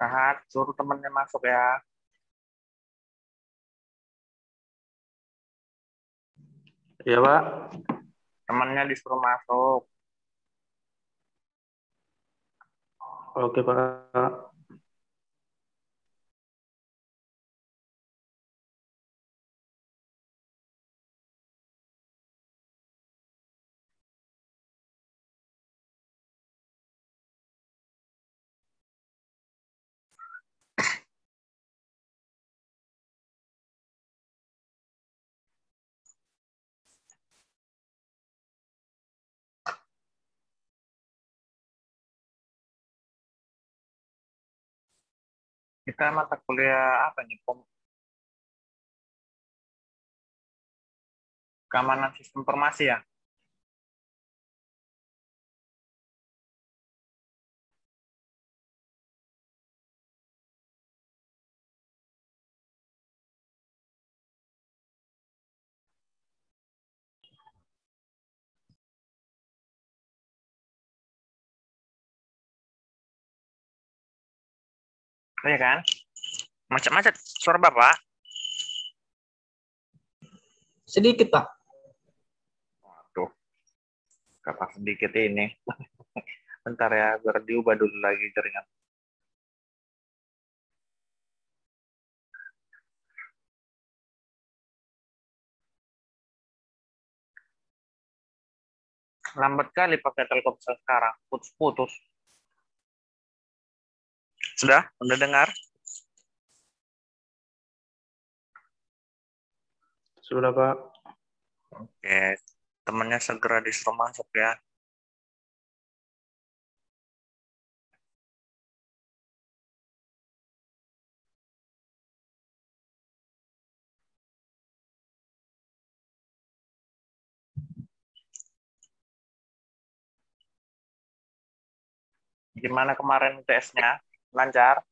Tahan, suruh temennya masuk ya. Iya, Pak. Temennya disuruh masuk. Oke, Pak. Kita mata kuliah apa nih? Keamanan sistem informasi ya? Iya kan? Macet-macet suara Bapak. Sedikit, Pak. Waduh, kata sedikit ini. Bentar ya, biar diubah dulu lagi jaringan. Lambat kali pakai Telkomsel sekarang. Putus-putus. Sudah? Udah dengar? Sudah, Pak. Oke. Temennya segera disuruh masuk ya. Gimana kemarin UTS-nya? Lancar?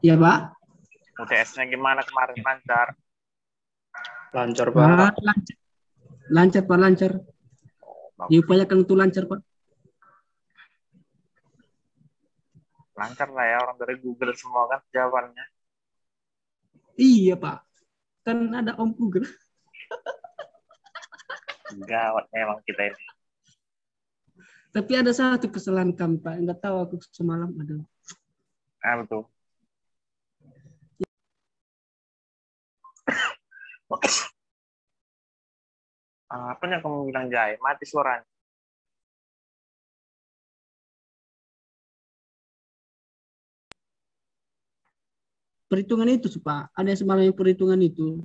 Iya, Pak. UTS-nya gimana kemarin? Lancar? Lancar, Pak, Pak. lancar. Lancar, Pak, lancar. Bagus. Diupayakan untuk lancar, Pak. Lancar lah ya, orang dari Google semua kan jawabannya. Iya, Pak. Kan ada Om Google. Gawat memang kita ini. Tapi ada satu kesalahan kami, Pak. Enggak tahu aku semalam ada. Betul. Apa yang kamu bilang, Jai? Mati suaranya. Perhitungan itu, Pak. Ada yang semalam yang perhitungan itu.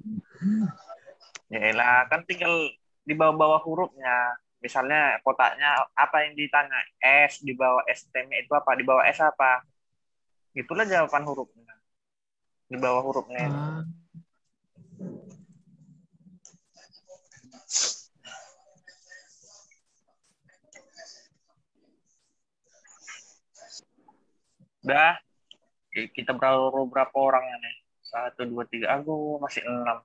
Ya elah, kan tinggal di bawah-bawah hurufnya. Misalnya kotaknya apa yang ditanya? S, di bawah S, temnya itu apa? Di bawah S apa? Itulah jawaban hurufnya. Di bawah hurufnya itu. Ah. Udah, kita berapa orang ya nih? 1, 2, 3. Aku masih 6.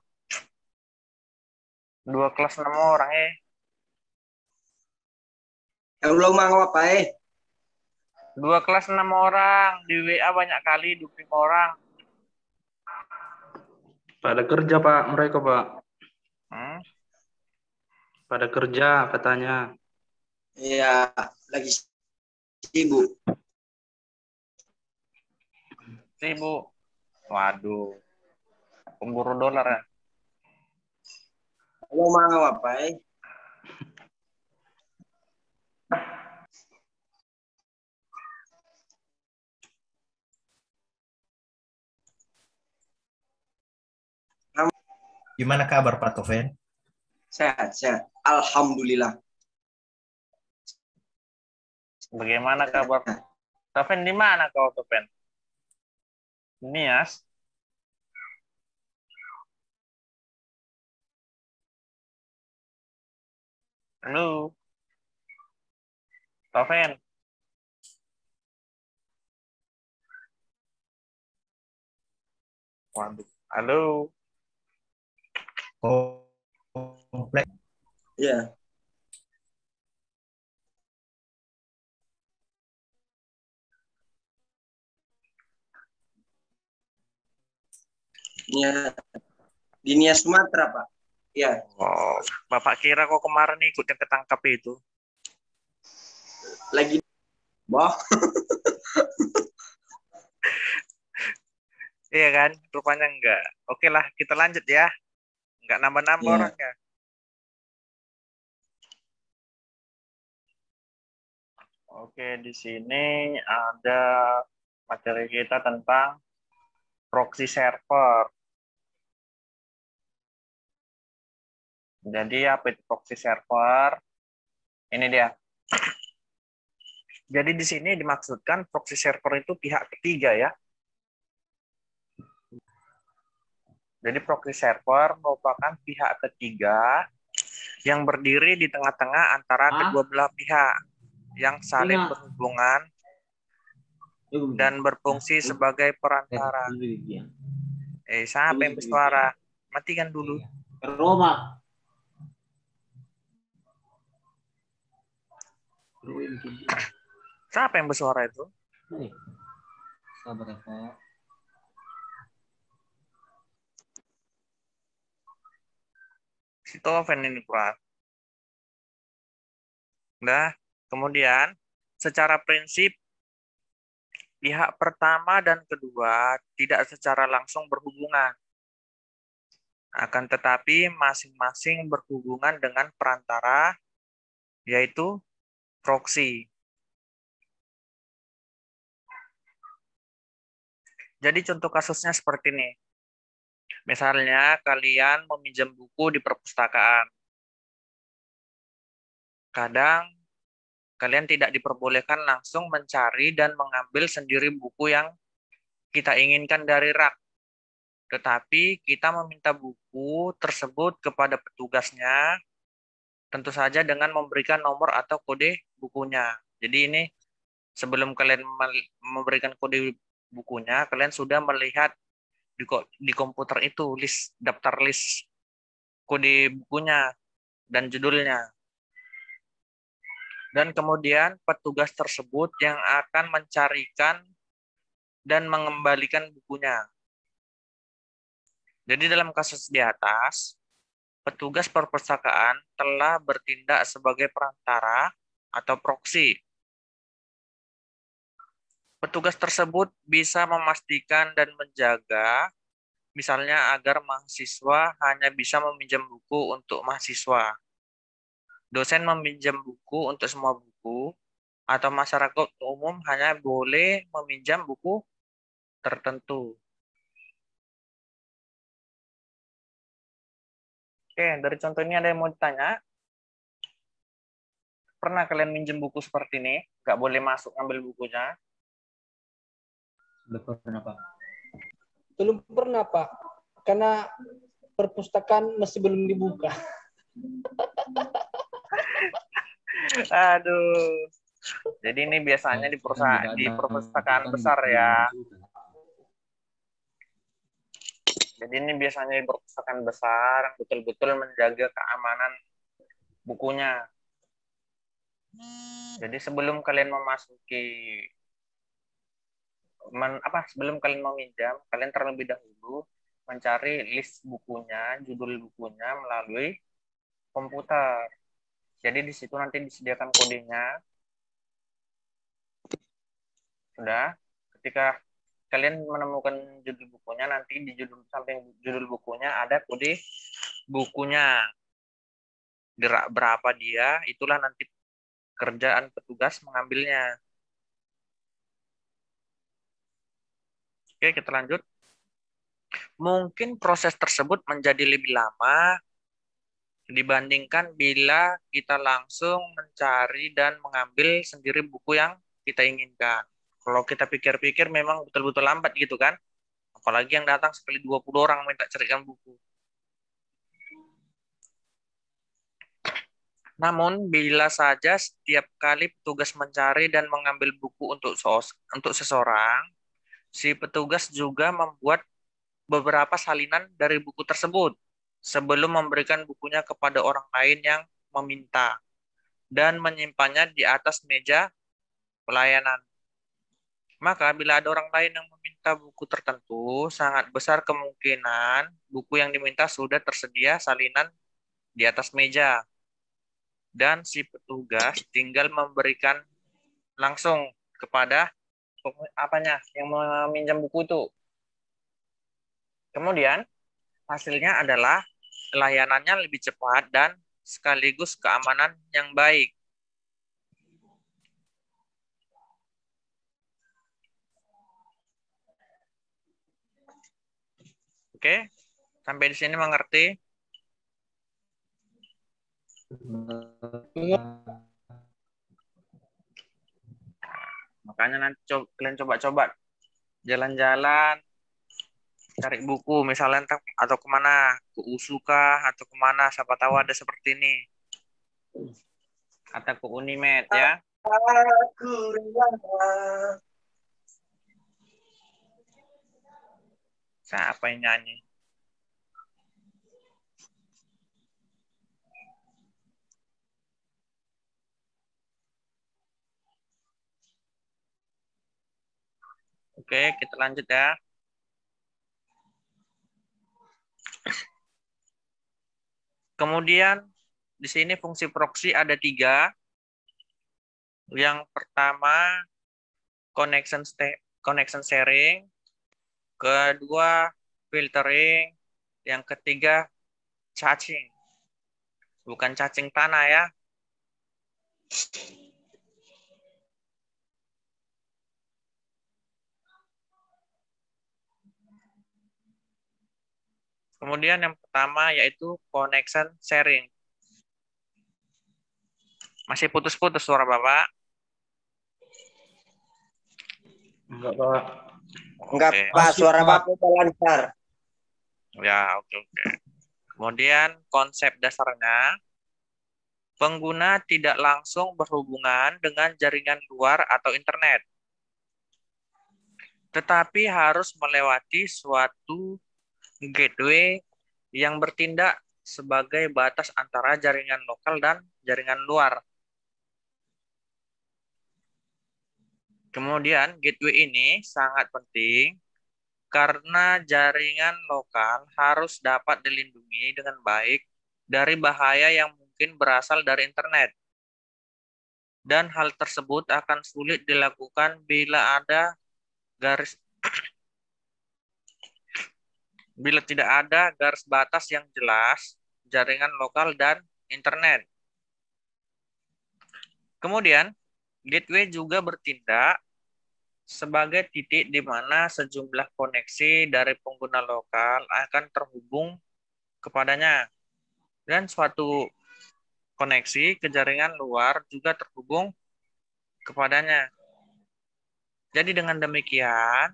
2 kelas 6 orang ya. Belum mau apa 2 kelas 6 orang. Di WA banyak kali 25 orang. Pada kerja, Pak. Mereka, Pak. Pada kerja, katanya. Iya, lagi sibuk. Sibuk. Waduh. Pemburu dolar ya. Belum mau apa Gimana kabar Pak Toven? Sehat, sehat. Alhamdulillah. Bagaimana kabar? Toven di mana kau, Toven? Nias? Halo? Taufan. Waduh. Halo. Kompleks. Iya. Nia, di Nia Sumatera, Pak. Iya. Oh, Bapak kira kok kemarin ikut yang ketangkap itu? Lagi. Wah, Iya kan? Rupanya enggak. Oke lah, kita lanjut ya. Enggak nambah-nambah Iya. orangnya. Oke, di sini ada materi kita tentang proxy server. Jadi apa itu proxy server? Ini dia. Jadi di sini dimaksudkan proxy server itu pihak ketiga ya. Jadi proxy server merupakan pihak ketiga yang berdiri di tengah-tengah antara kedua belah pihak yang saling berhubungan dan berfungsi sebagai perantara. Siapa yang bersuara? Matikan dulu. Roma. Siapa yang bersuara itu? Sabar ya, Pak. Si Toven ini, Pak. Nah, kemudian secara prinsip pihak pertama dan kedua tidak secara langsung berhubungan. Akan tetapi masing-masing berhubungan dengan perantara, yaitu proxy. Jadi contoh kasusnya seperti ini. Misalnya kalian meminjam buku di perpustakaan. Kadang kalian tidak diperbolehkan langsung mencari dan mengambil sendiri buku yang kita inginkan dari rak. Tetapi kita meminta buku tersebut kepada petugasnya, tentu saja dengan memberikan nomor atau kode bukunya. Jadi ini sebelum kalian memberikan kode bukunya, kalian sudah melihat di komputer itu daftar list kode bukunya dan judulnya. Dan kemudian petugas tersebut yang akan mencarikan dan mengembalikan bukunya. Jadi dalam kasus di atas, petugas perpustakaan telah bertindak sebagai perantara atau proxy. Petugas tersebut bisa memastikan dan menjaga, misalnya agar mahasiswa hanya bisa meminjam buku untuk mahasiswa. Dosen meminjam buku untuk semua buku, atau masyarakat umum hanya boleh meminjam buku tertentu. Oke, dari contoh ini ada yang mau ditanya? Pernah kalian minjem buku seperti ini? Nggak boleh masuk ngambil bukunya? Belum pernah, Pak. Belum pernah, Pak. Karena perpustakaan masih belum dibuka. Aduh. Jadi ini biasanya di perpustakaan besar ya. Jadi ini biasanya di perpustakaan besar betul-betul menjaga keamanan bukunya. Jadi sebelum kalian memasuki sebelum kalian meminjam, kalian terlebih dahulu mencari list bukunya, judul bukunya melalui komputer. Jadi di situ nanti disediakan kodenya. Sudah, ketika kalian menemukan judul bukunya, nanti di samping judul bukunya ada kode bukunya. Berapa dia, itulah nanti kerjaan petugas mengambilnya. Oke, kita lanjut. Mungkin proses tersebut menjadi lebih lama dibandingkan bila kita langsung mencari dan mengambil sendiri buku yang kita inginkan. Kalau kita pikir-pikir memang betul-betul lambat gitu kan. Apalagi yang datang sekali 20 orang minta carikan buku. Namun, bila saja setiap kali petugas mencari dan mengambil buku untuk seseorang, si petugas juga membuat beberapa salinan dari buku tersebut sebelum memberikan bukunya kepada orang lain yang meminta dan menyimpannya di atas meja pelayanan. Maka bila ada orang lain yang meminta buku tertentu, sangat besar kemungkinan buku yang diminta sudah tersedia salinan di atas meja. Dan si petugas tinggal memberikan langsung kepada yang meminjam buku itu. Kemudian hasilnya adalah layanannya lebih cepat dan sekaligus keamanan yang baik. Oke, sampai di sini mengerti? Makanya nanti kalian coba-coba jalan-jalan, cari buku, misalnya atau kemana, ke USU kah, atau kemana, siapa tahu ada seperti ini. Atau ke Unimed ya. Siapa yang nyanyi? Oke, kita lanjut ya. Kemudian di sini fungsi proxy ada 3. Yang pertama connection sharing, kedua filtering, yang ketiga caching. Bukan cacing tanah ya. Kemudian yang pertama yaitu connection sharing. Masih putus-putus suara Bapak? Enggak, Pak. Enggak, Oke. Pak, suara Bapak udah lancar. Ya, oke. Kemudian konsep dasarnya, pengguna tidak langsung berhubungan dengan jaringan luar atau internet, tetapi harus melewati suatu gateway yang bertindak sebagai batas antara jaringan lokal dan jaringan luar. Kemudian gateway ini sangat penting karena jaringan lokal harus dapat dilindungi dengan baik dari bahaya yang mungkin berasal dari internet. Dan hal tersebut akan sulit dilakukan bila tidak ada garis batas yang jelas jaringan lokal dan internet. Kemudian, gateway juga bertindak sebagai titik di mana sejumlah koneksi dari pengguna lokal akan terhubung kepadanya. Dan suatu koneksi ke jaringan luar juga terhubung kepadanya. Jadi dengan demikian,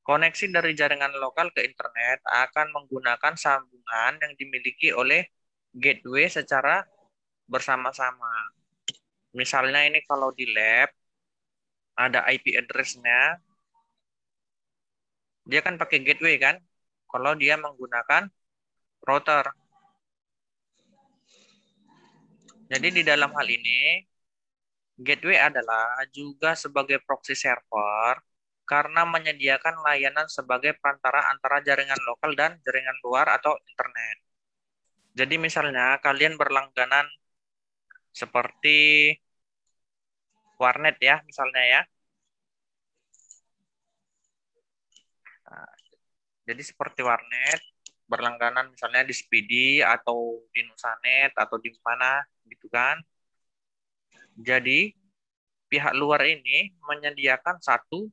koneksi dari jaringan lokal ke internet akan menggunakan sambungan yang dimiliki oleh gateway secara bersama-sama. Misalnya ini kalau di lab, ada IP address-nya, dia kan pakai gateway kan, kalau dia menggunakan router. Jadi di dalam hal ini, gateway adalah juga sebagai proxy server karena menyediakan layanan sebagai perantara antara jaringan lokal dan jaringan luar atau internet. Jadi misalnya kalian berlangganan seperti warnet ya, misalnya ya. Nah, jadi seperti warnet, berlangganan misalnya di Speedy atau di Nusanet atau di mana gitu kan. Jadi pihak luar ini menyediakan satu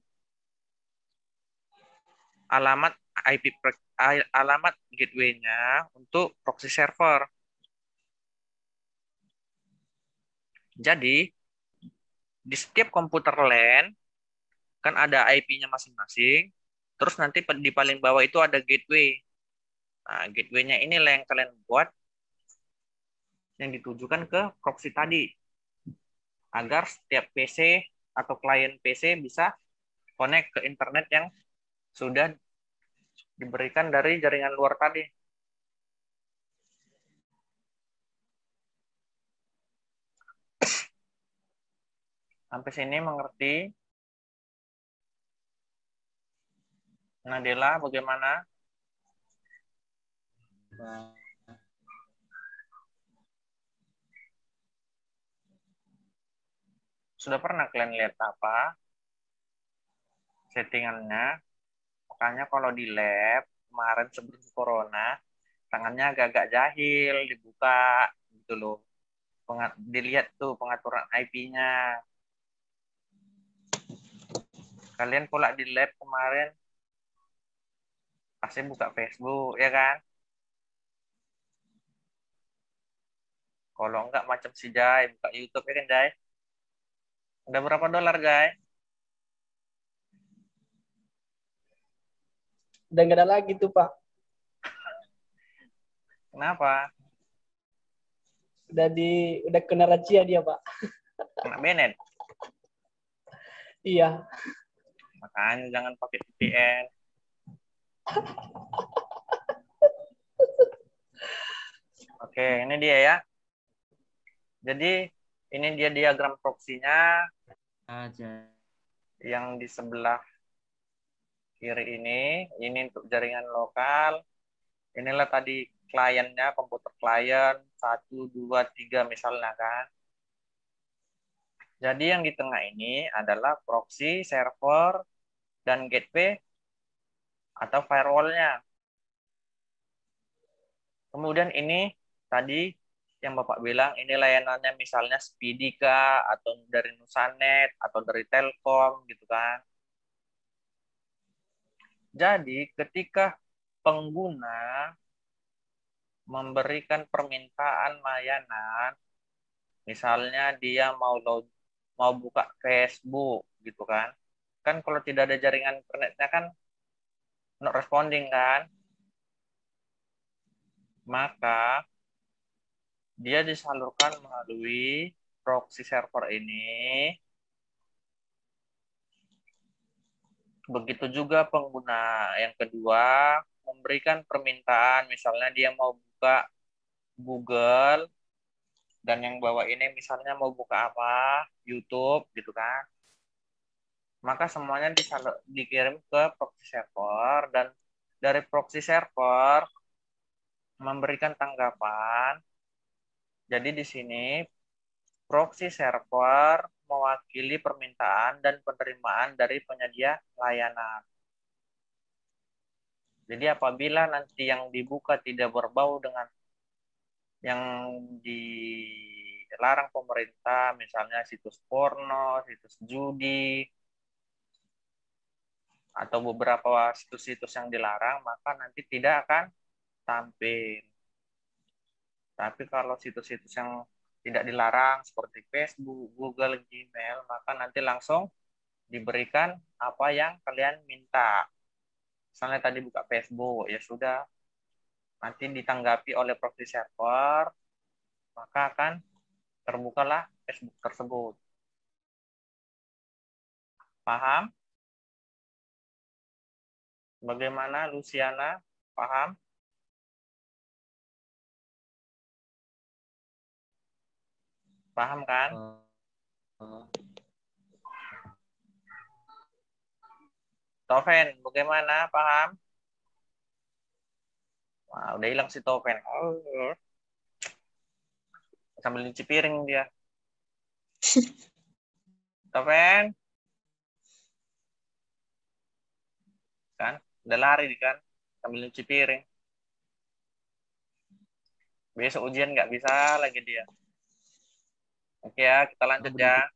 alamat gateway-nya untuk proxy server. Jadi di setiap komputer LAN kan ada IP-nya masing-masing. Terus nanti di paling bawah itu ada gateway. Nah, gateway-nya inilah yang kalian buat yang ditujukan ke proxy tadi, agar setiap PC atau klien PC bisa connect ke internet yang sudah diberikan dari jaringan luar tadi. Sampai sini mengerti? Nadela, bagaimana? Sudah pernah kalian lihat apa settingannya? Makanya kalau di lab kemarin sebelum corona, tangannya agak-agak jahil, dibuka gitu loh. Dilihat tuh pengaturan IP-nya. Kalian pula di lab kemarin pasti buka Facebook, ya kan? Kalau enggak macam si Jai, buka YouTube, ya kan Jai? Udah berapa dolar, Jai? Udah nggak ada lagi tuh, Pak. Kenapa? Udah kena razia dia, Pak. Kena banned. Iya. Makanya jangan pakai VPN. Oke, ini dia ya. Jadi ini dia diagram proxy-nya yang di sebelah kiri ini untuk jaringan lokal. Inilah tadi kliennya, komputer klien 1, 2, 3 misalnya kan. Jadi yang di tengah ini adalah proxy, server, dan gateway atau firewall-nya. Kemudian ini tadi yang Bapak bilang, ini layanannya misalnya Speedy kah, atau dari Nusanet, atau dari Telkom, gitu kan. Jadi ketika pengguna memberikan permintaan layanan, misalnya dia mau buka Facebook, gitu kan. Kan kalau tidak ada jaringan internetnya kan not responding kan. Maka dia disalurkan melalui proxy server ini. Begitu juga pengguna yang kedua memberikan permintaan, misalnya dia mau buka Google, dan yang bawah ini misalnya mau buka apa, YouTube, gitu kan. Maka semuanya dikirim ke proxy server, dan dari proxy server memberikan tanggapan. Jadi di sini proxy server mewakili permintaan dan penerimaan dari penyedia layanan. Jadi apabila nanti yang dibuka tidak berbau dengan yang dilarang pemerintah, misalnya situs porno, situs judi, atau beberapa situs-situs yang dilarang, maka nanti tidak akan tampil. Tapi kalau situs-situs yang tidak dilarang seperti Facebook, Google, Gmail, maka nanti langsung diberikan apa yang kalian minta. Misalnya tadi buka Facebook, ya sudah, nanti ditanggapi oleh proxy server, maka akan terbukalah Facebook tersebut. Paham? Bagaimana, Luciana? Paham? Paham kan? Toven, bagaimana? Paham? Wah, udah hilang si Toven. Sambil nyuci piring dia. Toven? Kan? Udah lari kan? Sambil nyuci piring. Besok ujian nggak bisa lagi dia. Oke ya, kita lanjut ya.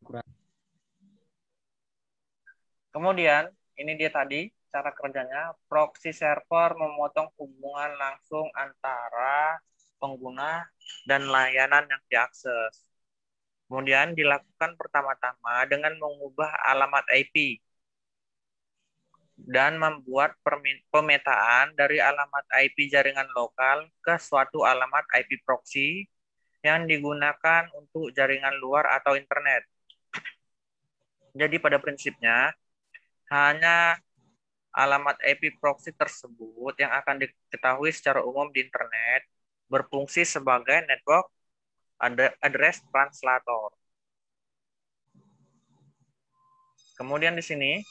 Kemudian, ini dia tadi cara kerjanya. Proxy server memotong hubungan langsung antara pengguna dan layanan yang diakses. Kemudian dilakukan pertama-tama dengan mengubah alamat IP dan membuat pemetaan dari alamat IP jaringan lokal ke suatu alamat IP proxy yang digunakan untuk jaringan luar atau internet. Jadi pada prinsipnya hanya alamat IP proxy tersebut yang akan diketahui secara umum di internet berfungsi sebagai network address translator. Kemudian di sini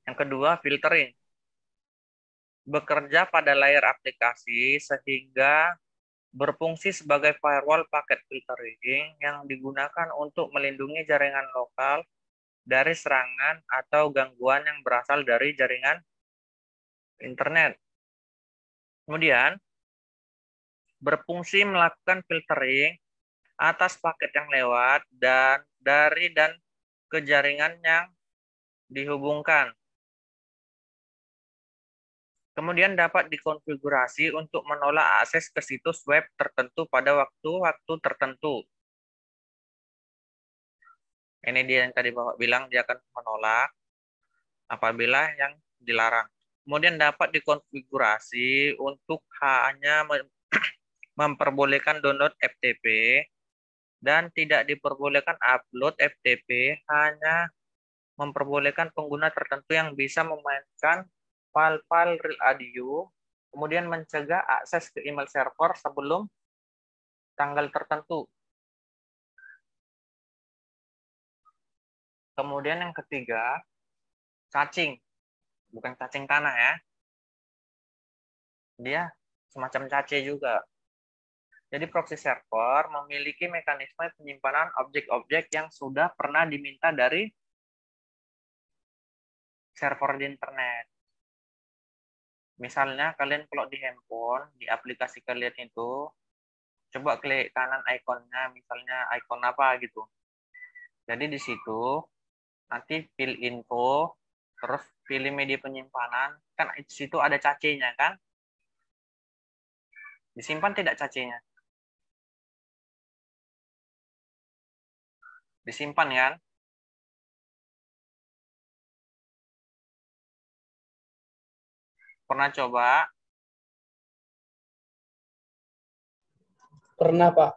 yang kedua, filtering. Bekerja pada layar aplikasi sehingga berfungsi sebagai firewall packet filtering yang digunakan untuk melindungi jaringan lokal dari serangan atau gangguan yang berasal dari jaringan internet. Kemudian, berfungsi melakukan filtering atas paket yang lewat dan dari dan ke jaringan yang dihubungkan. Kemudian dapat dikonfigurasi untuk menolak akses ke situs web tertentu pada waktu-waktu tertentu. Ini dia yang tadi Bapak bilang, dia akan menolak apabila yang dilarang. Kemudian dapat dikonfigurasi untuk hanya memperbolehkan download FTP dan tidak diperbolehkan upload FTP, hanya memperbolehkan pengguna tertentu yang bisa memainkan file-file real audio, kemudian mencegah akses ke email server sebelum tanggal tertentu. Kemudian yang ketiga, caching. Bukan cacing tanah ya. Dia semacam cache juga. Jadi proxy server memiliki mekanisme penyimpanan objek-objek yang sudah pernah diminta dari server di internet. Misalnya kalian kalau di handphone, di aplikasi kalian itu, coba klik kanan ikonnya, misalnya ikon apa gitu. Jadi di situ, nanti pilih info, terus pilih media penyimpanan, kan di situ ada cache-nya kan? Disimpan tidak cache-nya? Disimpan kan? Pernah coba? Pernah, Pak.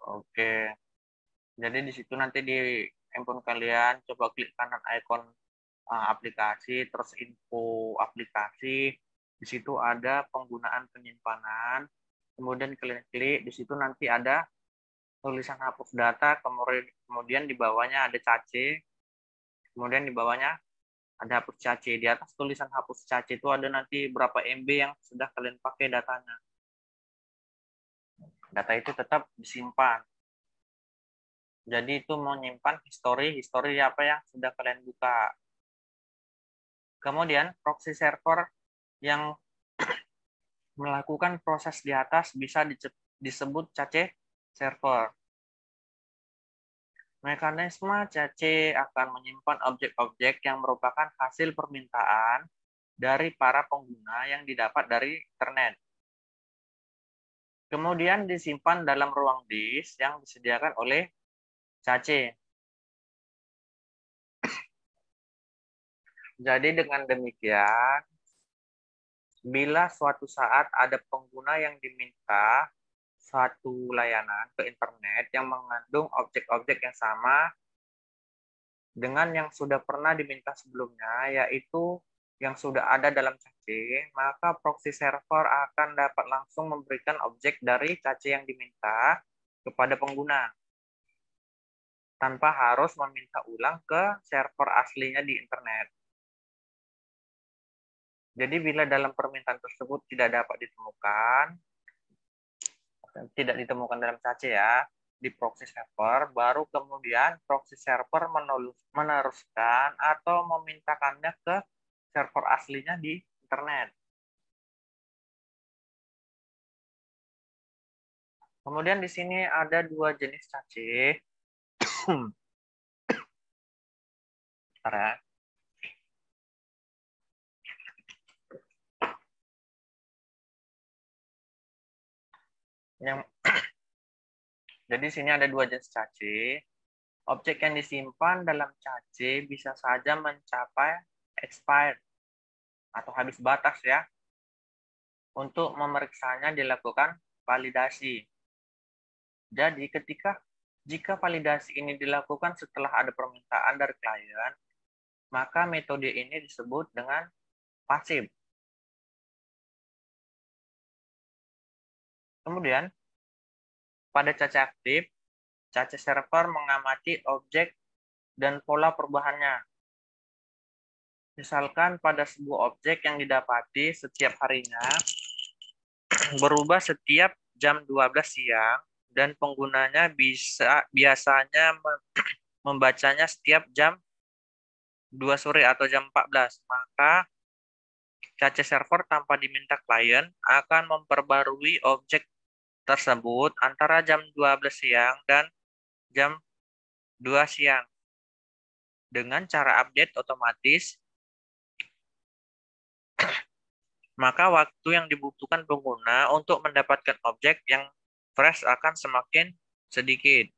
Oke. Jadi di situ nanti di handphone kalian coba klik kanan ikon aplikasi, terus info aplikasi. Di situ ada penggunaan penyimpanan. Kemudian kalian klik, di situ nanti ada tulisan hapus data, kemudian di bawahnya ada cache. Kemudian di bawahnya ada hapus cache. Di atas tulisan hapus cache itu ada nanti berapa MB yang sudah kalian pakai datanya. Data itu tetap disimpan. Jadi itu menyimpan histori apa yang sudah kalian buka. Kemudian proxy server yang melakukan proses di atas bisa disebut cache server. Mekanisme cache akan menyimpan objek-objek yang merupakan hasil permintaan dari para pengguna yang didapat dari internet. Kemudian disimpan dalam ruang disk yang disediakan oleh cache. Jadi dengan demikian, bila suatu saat ada pengguna yang diminta suatu layanan ke internet yang mengandung objek-objek yang sama dengan yang sudah pernah diminta sebelumnya, yaitu yang sudah ada dalam cache, maka proxy server akan dapat langsung memberikan objek dari cache yang diminta kepada pengguna, tanpa harus meminta ulang ke server aslinya di internet. Jadi bila dalam permintaan tersebut tidak dapat ditemukan dalam cache ya, di proxy server, baru kemudian proxy server meneruskan atau memintakannya ke server aslinya di internet. Kemudian di sini ada dua jenis cache. Bentar ya. Jadi sini ada dua jenis cache. Objek yang disimpan dalam cache bisa saja mencapai expired atau habis batas ya. Untuk memeriksanya dilakukan validasi. Jadi jika validasi ini dilakukan setelah ada permintaan dari klien, maka metode ini disebut dengan pasif. Kemudian, pada cache aktif, cache server mengamati objek dan pola perubahannya. Misalkan pada sebuah objek yang didapati setiap harinya berubah setiap jam 12 siang dan penggunanya biasanya membacanya setiap jam 2 sore atau jam 14, maka cache server tanpa diminta klien akan memperbarui objek tersebut antara jam 12 siang dan jam 2 siang dengan cara update otomatis. Maka waktu yang dibutuhkan pengguna untuk mendapatkan objek yang fresh akan semakin sedikit.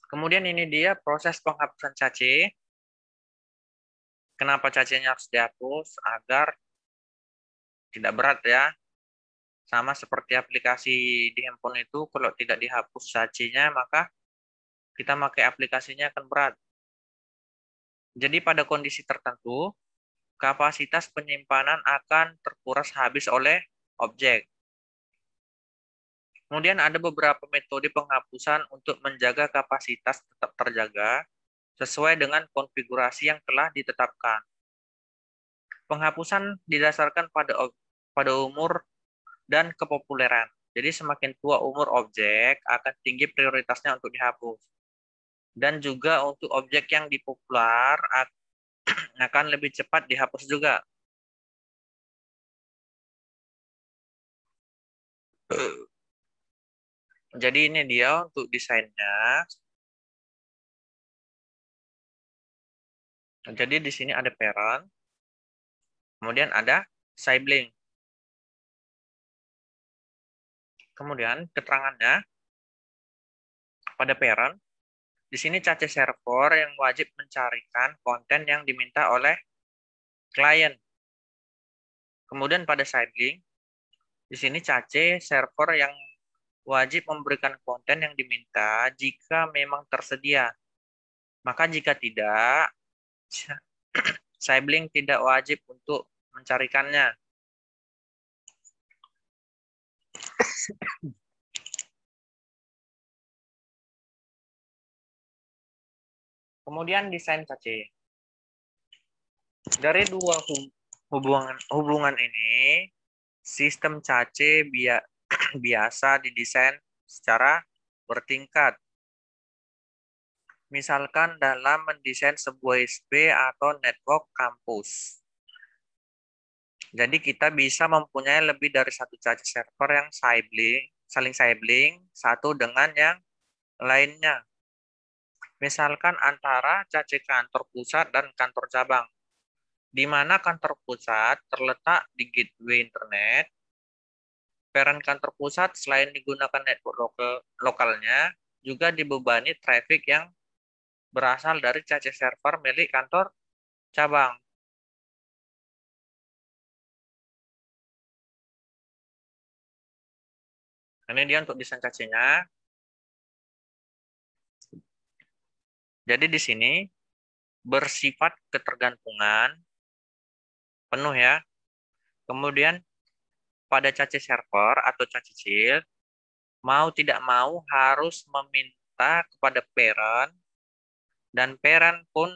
Kemudian ini dia proses penghapusan cache. Kenapa cacenya harus dihapus? Agar tidak berat ya. Sama seperti aplikasi di handphone itu, kalau tidak dihapus cachenya, maka kita pakai aplikasinya akan berat. Jadi pada kondisi tertentu, kapasitas penyimpanan akan terkuras habis oleh objek. Kemudian ada beberapa metode penghapusan untuk menjaga kapasitas tetap terjaga sesuai dengan konfigurasi yang telah ditetapkan. Penghapusan didasarkan pada umur dan kepopuleran. Jadi semakin tua umur objek, akan tinggi prioritasnya untuk dihapus. Dan juga untuk objek yang dipopular akan lebih cepat dihapus juga. Jadi ini dia untuk desainnya. Jadi di sini ada parent, kemudian ada sibling. Kemudian keterangannya pada parent, di sini cache server yang wajib mencarikan konten yang diminta oleh klien. Kemudian pada sibling, di sini cache server yang wajib memberikan konten yang diminta jika memang tersedia. Maka jika tidak, sibling tidak wajib untuk mencarikannya. Kemudian desain cache. Dari dua hubungan ini, sistem cache biasa didesain secara bertingkat. Misalkan dalam mendesain sebuah ISP atau network kampus. Jadi kita bisa mempunyai lebih dari satu cache server yang saling sibling satu dengan yang lainnya. Misalkan antara cache kantor pusat dan kantor cabang, di mana kantor pusat terletak di gateway internet. Parent kantor pusat selain digunakan network lokalnya, juga dibebani traffic yang berasal dari cache server milik kantor cabang. Ini dia untuk desain cache-nya. Jadi di sini bersifat ketergantungan penuh ya. Kemudian pada cache server atau cache shield, mau tidak mau harus meminta kepada parent, dan parent pun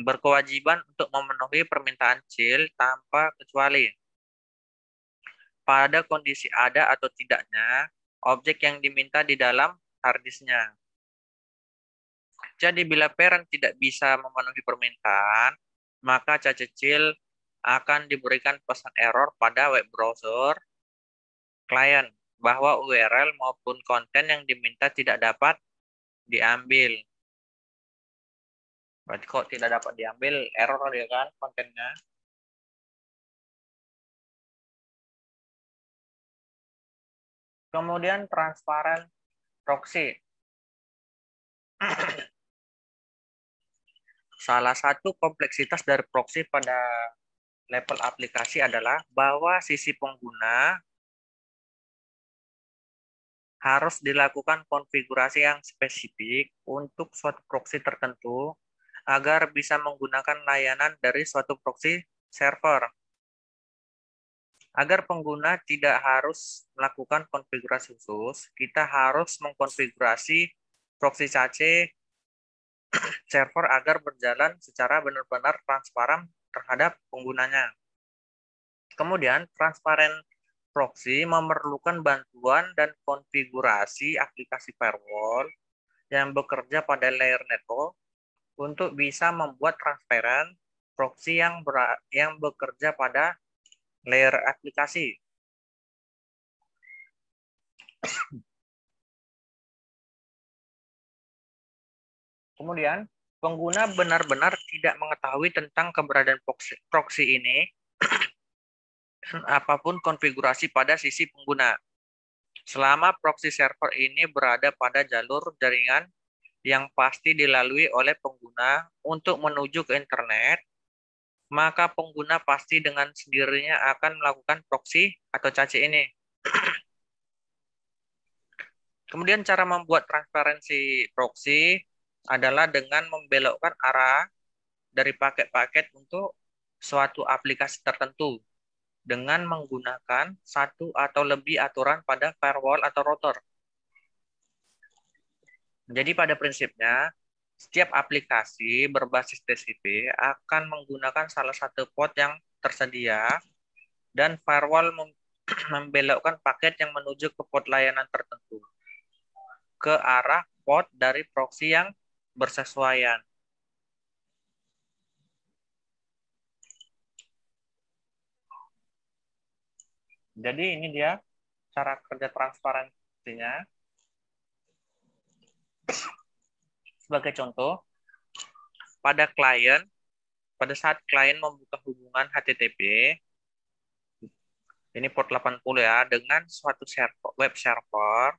berkewajiban untuk memenuhi permintaan child tanpa kecuali. Pada kondisi ada atau tidaknya objek yang diminta di dalam harddisknya. Jadi bila parent tidak bisa memenuhi permintaan, maka cache child akan diberikan pesan error pada web browser klien bahwa URL maupun konten yang diminta tidak dapat diambil. Berarti kok tidak dapat diambil, error ya kan kontennya. Kemudian transparent proxy. Salah satu kompleksitas dari proxy pada level aplikasi adalah bahwa sisi pengguna harus dilakukan konfigurasi yang spesifik untuk suatu proxy tertentu agar bisa menggunakan layanan dari suatu proxy server. Agar pengguna tidak harus melakukan konfigurasi khusus, kita harus mengkonfigurasi proxy cache server agar berjalan secara benar-benar transparan terhadap penggunanya. Kemudian, transparan proxy memerlukan bantuan dan konfigurasi aplikasi firewall yang bekerja pada layer network untuk bisa membuat transparan proxy yang bekerja pada layer aplikasi. Kemudian, pengguna benar-benar tidak mengetahui tentang keberadaan proxy ini apapun konfigurasi pada sisi pengguna. Selama proxy server ini berada pada jalur jaringan yang pasti dilalui oleh pengguna untuk menuju ke internet, maka pengguna pasti dengan sendirinya akan melakukan proxy atau cache ini. Kemudian cara membuat transparansi proxy adalah dengan membelokkan arah dari paket-paket untuk suatu aplikasi tertentu dengan menggunakan satu atau lebih aturan pada firewall atau router. Jadi pada prinsipnya, setiap aplikasi berbasis TCP akan menggunakan salah satu port yang tersedia dan firewall membelokkan paket yang menuju ke port layanan tertentu ke arah port dari proxy yang bersesuaian. Jadi ini dia cara kerja transparansinya. Sebagai contoh, pada saat klien membuka hubungan HTTP, ini port 80 ya, dengan suatu web server,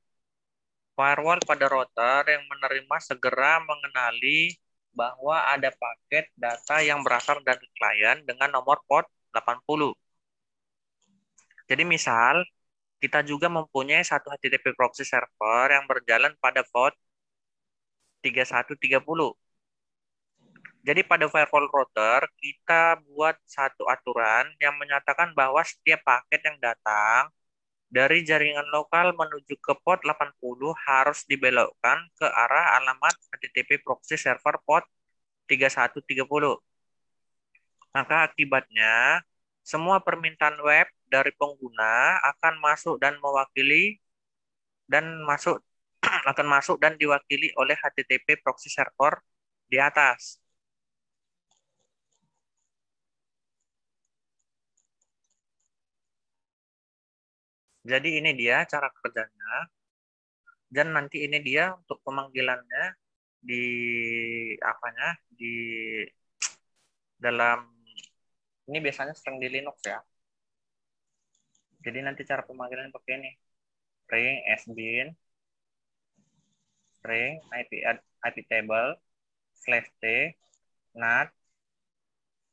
firewall pada router yang menerima segera mengenali bahwa ada paket data yang berasal dari klien dengan nomor port 80. Jadi misal, kita juga mempunyai satu HTTP proxy server yang berjalan pada port 3130. Jadi pada firewall router, kita buat satu aturan yang menyatakan bahwa setiap paket yang datang dari jaringan lokal menuju ke port 80 harus dibelokkan ke arah alamat HTTP proxy server port 3130. Maka akibatnya, semua permintaan web dari pengguna akan masuk dan diwakili oleh HTTP proxy server di atas. Jadi ini dia cara kerjanya. Dan nanti ini dia untuk pemanggilannya di dalam ini biasanya sering di Linux ya. Jadi nanti cara pemanggilan pakai ini. String sbin string IP table /t nat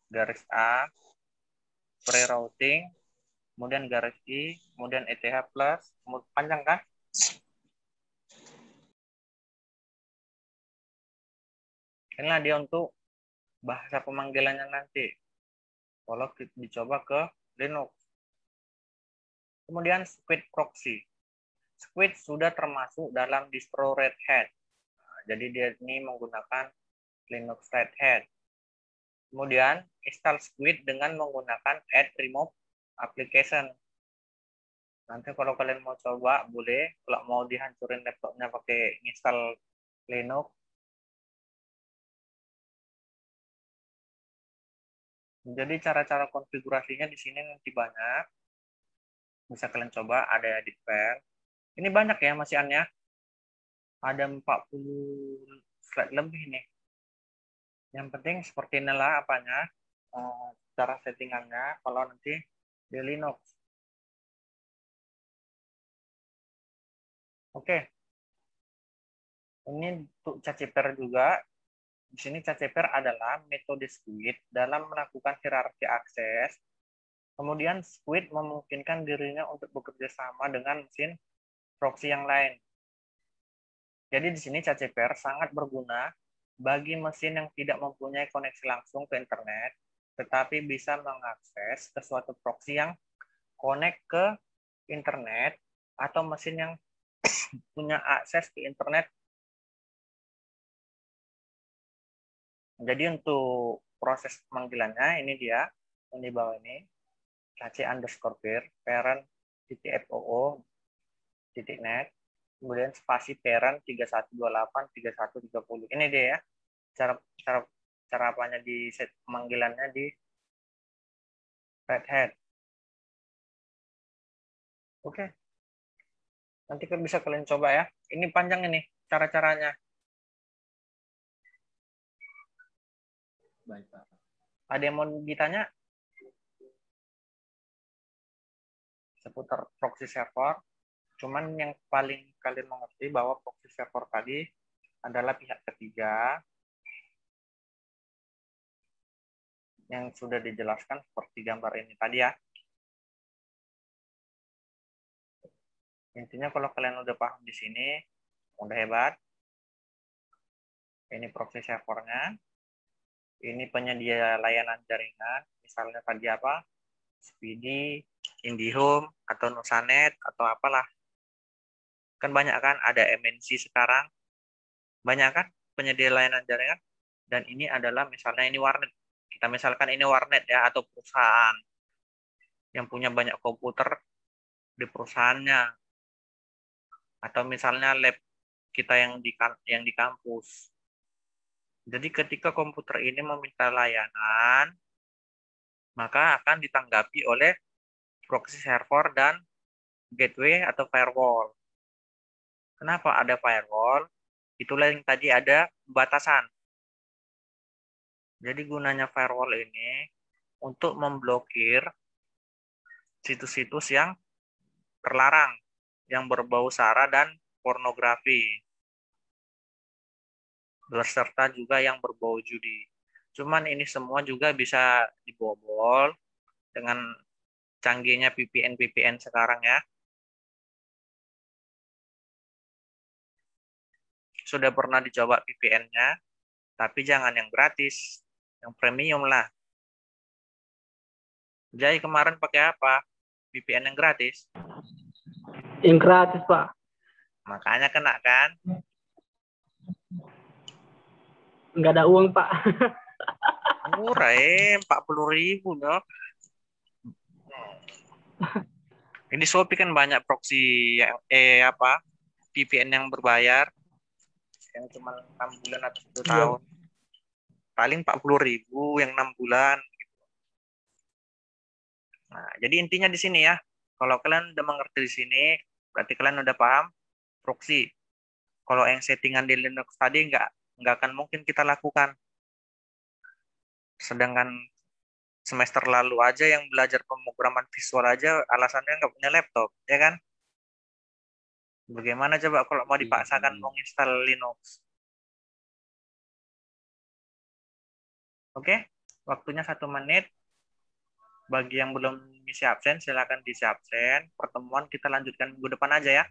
garis A pre-routing kemudian garis I kemudian ETH plus panjang kan? Inilah dia untuk bahasa pemanggilannya nanti. Kalau dicoba ke Linux. Kemudian Squid proxy. Squid sudah termasuk dalam distro Red Hat. Nah, jadi dia ini menggunakan Linux Red Hat. Kemudian install Squid dengan menggunakan add remove application. Nanti kalau kalian mau coba boleh, kalau mau dihancurin laptopnya pakai install Linux. Jadi cara-cara konfigurasinya di sini nanti banyak. Bisa kalian coba, ada edit file. Ini banyak ya masihannya. Ada 40 slide lebih nih. Yang penting seperti inilah apanya, cara settingannya kalau nanti di Linux. Oke. Ini untuk cache pair juga. Di sini CCPR adalah metode Squid dalam melakukan hierarki akses. Kemudian Squid memungkinkan dirinya untuk bekerja sama dengan mesin proxy yang lain. Jadi di sini CCPR sangat berguna bagi mesin yang tidak mempunyai koneksi langsung ke internet, tetapi bisa mengakses ke suatu proxy yang connect ke internet atau mesin yang punya akses ke internet. Jadi untuk proses pemanggilannya ini dia yang di bawah ini kc_peer parent.foo.net, kemudian spasi parent 3128 3130. Ini dia ya cara apanya di set pemanggilannya di Red Hat. Oke. Nanti kan bisa kalian coba ya. Ini panjang ini cara-caranya. Baik, Pak. Ada yang mau ditanya? Seputar proxy server. Cuman yang paling kalian mengerti bahwa proxy server tadi adalah pihak ketiga yang sudah dijelaskan seperti gambar ini tadi ya. Intinya kalau kalian udah paham di sini, udah hebat. Ini proxy servernya. Ini penyedia layanan jaringan, misalnya tadi apa? Speedy, IndiHome, atau Nusanet, atau apalah. Kan banyak kan, ada MNC sekarang. Banyak kan penyedia layanan jaringan. Dan ini adalah misalnya ini warnet. Kita misalkan ini warnet ya, atau perusahaan yang punya banyak komputer di perusahaannya. Atau misalnya lab kita yang di kampus. Jadi ketika komputer ini meminta layanan, maka akan ditanggapi oleh proxy server dan gateway atau firewall. Kenapa ada firewall? Itulah yang tadi ada batasan. Jadi gunanya firewall ini untuk memblokir situs-situs yang terlarang, yang berbau sara dan pornografi, beserta juga yang berbau judi. Cuman ini semua juga bisa dibobol dengan canggihnya VPN sekarang ya. Sudah pernah dicoba VPN-nya, tapi jangan yang gratis, yang premium lah. Jadi kemarin pakai apa? VPN yang gratis. Yang gratis, Pak. Makanya kena kan? Nggak ada uang, Pak. Murah 40.000 loh. Ini Shopee kan banyak proxy yang VPN yang berbayar yang cuma 6 bulan atau 1 tahun. Paling 40.000 yang 6 bulan. Nah, jadi intinya di sini ya. Kalau kalian udah mengerti di sini, berarti kalian udah paham proxy. Kalau yang settingan di Linux tadi nggak akan mungkin kita lakukan. Sedangkan semester lalu aja yang belajar pemrograman visual aja alasannya nggak punya laptop, ya kan? Bagaimana coba kalau mau dipaksakan menginstal Linux? Oke, waktunya 1 menit. Bagi yang belum isi absen, silakan diisi absen. Pertemuan kita lanjutkan minggu depan aja ya.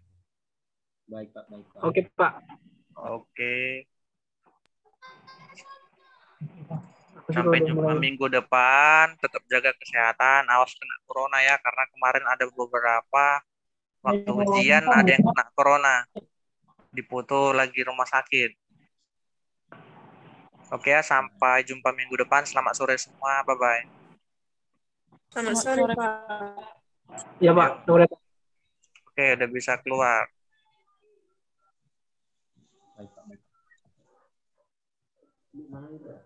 Baik, Pak. Baik, Pak. Oke, Pak. Oke. Aku juga Sampai udah jumpa mulai. minggu depan. Tetap jaga kesehatan. Awas kena corona ya, karena kemarin ada beberapa waktu ujian ada yang kena corona. Dipoto lagi rumah sakit. Oke ya, sampai jumpa minggu depan. Selamat sore semua. Bye-bye. Selamat sore, Pak. Ya, Pak. Sore, Pak. Oke, udah bisa keluar. Baik, Pak. Baik.